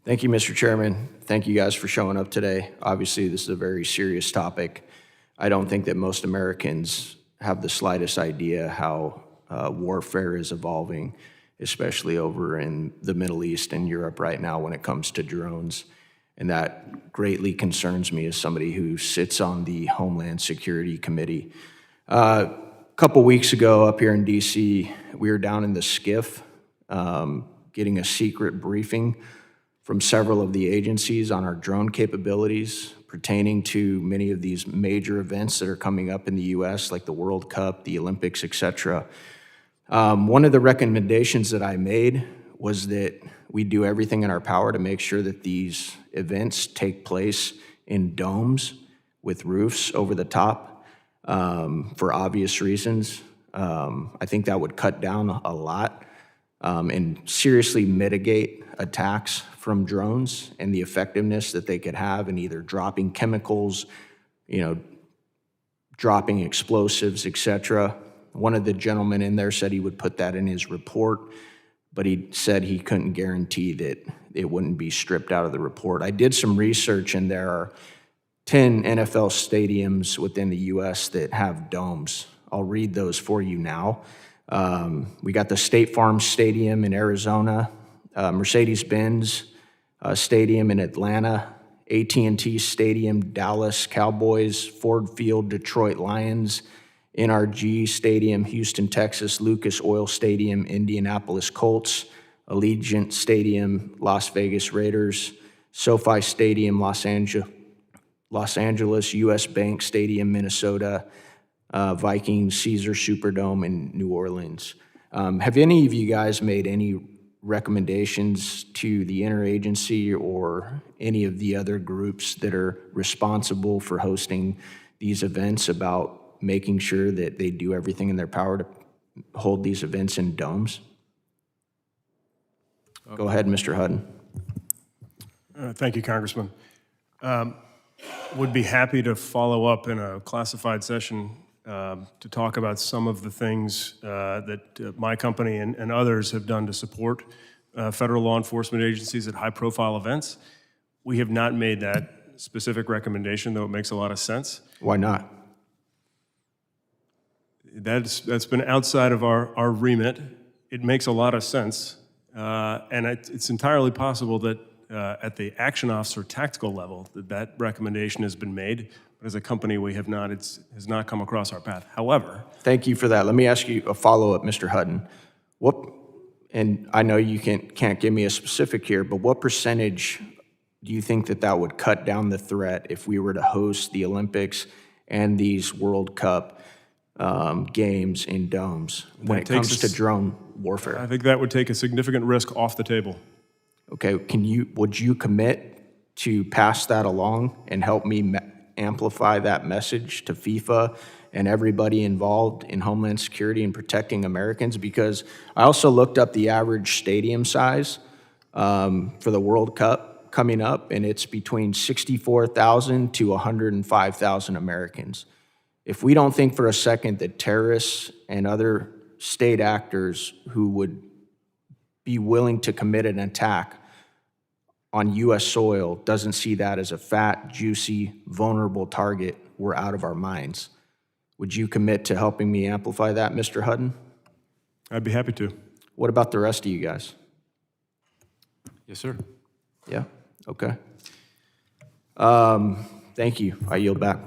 Thank you, Mr. Chairman. Thank you guys for showing up today. Obviously, this is a very serious topic. I don't think that most Americans have the slightest idea how warfare is evolving, especially over in the Middle East and Europe right now when it comes to drones. And that greatly concerns me as somebody who sits on the Homeland Security Committee. A couple weeks ago up here in DC, we were down in the SCIF getting a secret briefing from several of the agencies on our drone capabilities pertaining to many of these major events that are coming up in the US, like the World Cup, the Olympics, et cetera. One of the recommendations that I made was that we do everything in our power to make sure that these events take place in domes with roofs over the top for obvious reasons. I think that would cut down a lot and seriously mitigate attacks from drones and the effectiveness that they could have in either dropping chemicals, dropping explosives, et cetera. One of the gentlemen in there said he would put that in his report, but he said he couldn't guarantee that it wouldn't be stripped out of the report. I did some research, and there are 10 NFL stadiums within the US that have domes. I'll read those for you now. We got the State Farm Stadium in Arizona, Mercedes-Benz Stadium in Atlanta, AT&T Stadium, Dallas Cowboys, Ford Field, Detroit Lions, NRG Stadium, Houston, Texas, Lucas Oil Stadium, Indianapolis Colts, Allegiant Stadium, Las Vegas Raiders, SoFi Stadium, Los Angeles, US Bank Stadium, Minnesota, Vikings, Caesar Superdome in New Orleans. Have any of you guys made any recommendations to the interagency or any of the other groups that are responsible for hosting these events about making sure that they do everything in their power to hold these events in domes? Go ahead, Mr. Hutton. Thank you, Congressman. Would be happy to follow up in a classified session to talk about some of the things that my company and others have done to support federal law enforcement agencies at high-profile events. We have not made that specific recommendation, though it makes a lot of sense. Why not? That's been outside of our remit. It makes a lot of sense, and it's entirely possible that at the action officer tactical level that recommendation has been made. But as a company, we have not. It has not come across our path. However, thank you for that. Let me ask you a follow-up, Mr. Hutton. And I know you can't give me a specific here, but what percentage do you think that would cut down the threat if we were to host the Olympics and these World Cup games in domes when it comes to drone warfare? I think that would take a significant risk off the table. Okay, would you commit to pass that along and help me amplify that message to FIFA and everybody involved in Homeland Security and protecting Americans? Because I also looked up the average stadium size for the World Cup coming up, and it's between 64,000 to 105,000 Americans. If we don't think for a second that terrorists and other state actors who would be willing to commit an attack on U.S. soil doesn't see that as a fat, juicy, vulnerable target, we're out of our minds. Would you commit to helping me amplify that, Mr. Hutton? I'd be happy to. What about the rest of you guys? Yes, sir. Yeah? Okay. Thank you. I yield back.